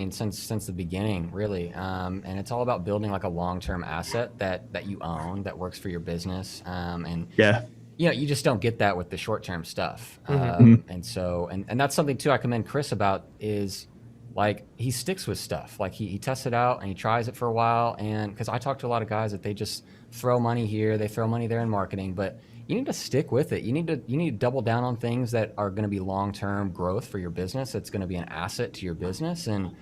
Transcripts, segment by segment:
mean, since the beginning, really. And it's all about building like a long-term asset that you own that works for your business. And Yeah. you just don't get that with the short-term stuff. And so, and that's something too I commend Chris about is like he sticks with stuff. Like he tests it out and he tries it for a while. And because I talk to a lot of guys that they just throw money here, they throw money there in marketing, but you need to stick with it. You need to double down on things that are going to be long-term growth for your business. It's going to be an asset to your business, and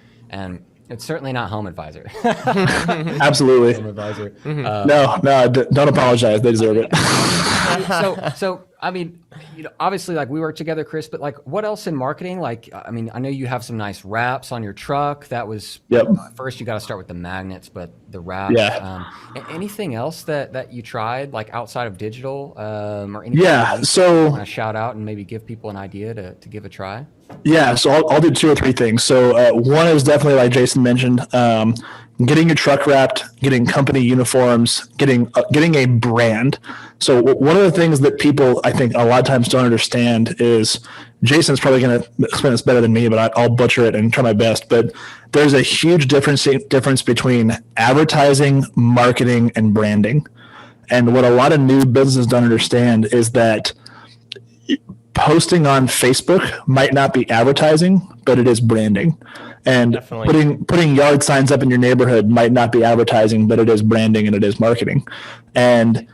it's certainly not Home Advisor. Absolutely. Home Advisor. No, don't apologize. They deserve it. So I mean, obviously, like we work together, Chris. But like, what else in marketing? Like, I mean, I know you have some nice wraps on your truck. That was first. You got to start with the magnets, but the wraps. Yeah. Anything else that you tried, like outside of digital, or anything? Yeah. So you want to shout out and maybe give people an idea to give a try. Yeah, so I'll do 2 or 3 things. So one is definitely like Jason mentioned, getting your truck wrapped, getting company uniforms, getting a brand. So one of the things that people I think a lot of times don't understand is Jason's probably going to explain this better than me, but I'll butcher it and try my best. But there's a huge difference between advertising, marketing, and branding. And what a lot of new businesses don't understand is that posting on Facebook might not be advertising, but it is branding. And putting yard signs up in your neighborhood might not be advertising, but it is branding and it is marketing. And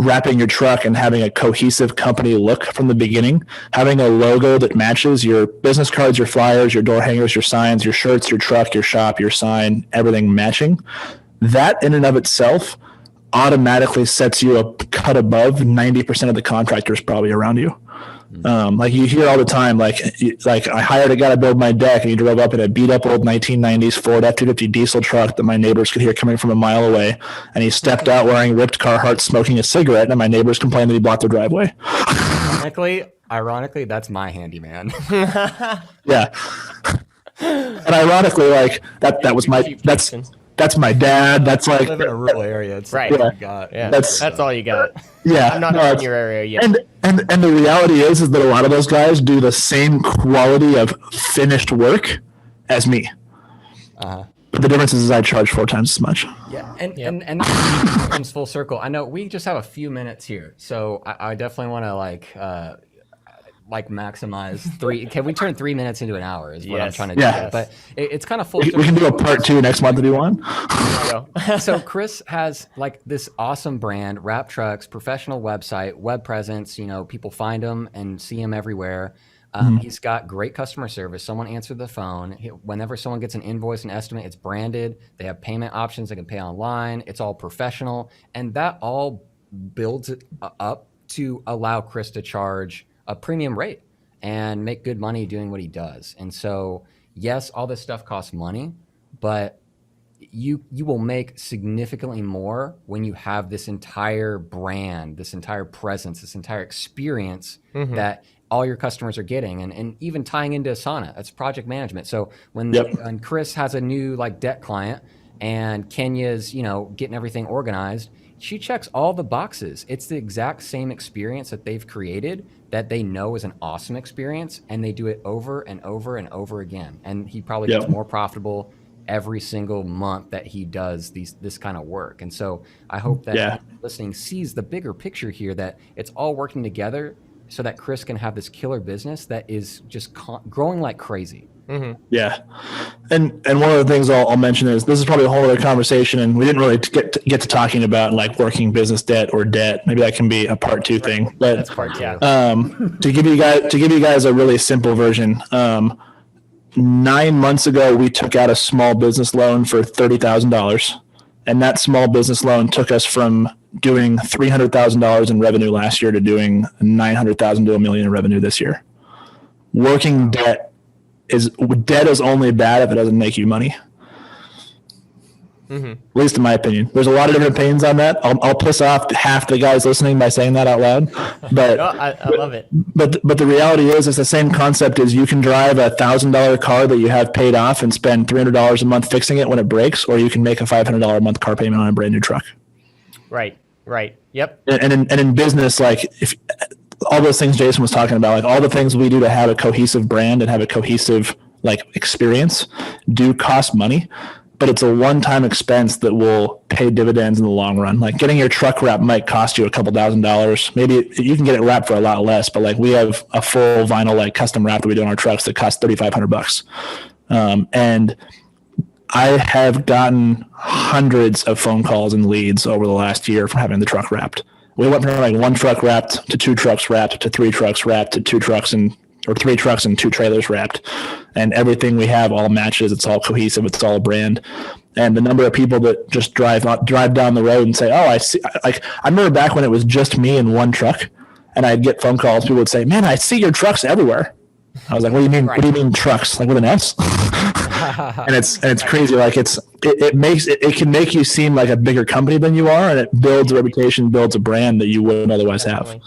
wrapping your truck and having a cohesive company look from the beginning, having a logo that matches your business cards, your flyers, your door hangers, your signs, your shirts, your truck, your shop, your sign, everything matching, that in and of itself automatically sets you a cut above 90% of the contractors probably around you. Like you hear all the time, like I hired a guy to build my deck, and he drove up in a beat up old 1990s Ford F-250 diesel truck that my neighbors could hear coming from a mile away. And he stepped out wearing ripped Carhartt, smoking a cigarette, and my neighbors complained that he blocked their driveway. Ironically, that's my handyman. Yeah. And ironically, like that was that's my dad. That's like I live in a rural area. It's right. All you got. Yeah. That's all you got. Yeah. I'm not in your area yet. And the reality is that a lot of those guys do the same quality of finished work as me. But the difference is I charge 4 times as much. Yeah. And that comes full circle. I know we just have a few minutes here, so I definitely want to like maximize 3. Can we turn 3 minutes into an hour is what I'm trying to do. Yes. But it's kind of full. We can do a part 2 next month if you want. So Chris has like this awesome brand, Wrap Trucks, professional website, web presence, people find him and see him everywhere. He's got great customer service. Someone answered the phone. Whenever someone gets an invoice, an estimate, it's branded. They have payment options. They can pay online. It's all professional. And that all builds it up to allow Chris to charge a premium rate and make good money doing what he does. And so, yes, all this stuff costs money, but you will make significantly more when you have this entire brand, this entire presence, this entire experience that all your customers are getting, and even tying into Asana, that's project management. So when Chris has a new debt client and Kenya's, getting everything organized, she checks all the boxes. It's the exact same experience that they've created that they know is an awesome experience, and they do it over and over and over again. And he probably gets more profitable every single month that he does this kind of work. And so I hope that listening sees the bigger picture here, that it's all working together so that Chris can have this killer business that is just growing like crazy. Yeah. And one of the things I'll mention is this is probably a whole other conversation, and we didn't really get to talking about like working business debt or debt. Maybe that can be a part 2 thing. But that's part 2. To give you guys a really simple version, 9 months ago we took out a small business loan for $30,000, and that small business loan took us from doing $300,000 in revenue last year to doing $900,000 to $1 million in revenue this year. Working debt is only bad if it doesn't make you money. At least in my opinion. There's a lot of different opinions on that. I'll piss off half the guys listening by saying that out loud. But I love it. But the reality is, it's the same concept as you can drive a $1,000 car that you have paid off and spend $300 a month fixing it when it breaks, or you can make a $500 a month car payment on a brand new truck. Right. Yep. And in business, like if all those things Jason was talking about, like all the things we do to have a cohesive brand and have a cohesive like experience do cost money, but it's a one-time expense that will pay dividends in the long run. Like getting your truck wrap might cost you a couple $1,000s. Maybe you can get it wrapped for a lot less, but like we have a full vinyl, like custom wrap that we do on our trucks that costs $3,500. And I have gotten hundreds of phone calls and leads over the last year from having the truck wrapped. We went from like one truck wrapped to two trucks wrapped to three trucks wrapped to two trucks or three trucks and two trailers wrapped, and everything we have all matches. It's all cohesive. It's all a brand. And the number of people that just drive down the road and say, "Oh, I see." Like I remember back when it was just me and one truck, and I'd get phone calls. People would say, "Man, I see your trucks everywhere." I was like, "What do you mean? Right. What do you mean trucks? Like with an S?" and it's crazy. Like it can make you seem like a bigger company than you are, and it builds a reputation, builds a brand that you wouldn't otherwise have.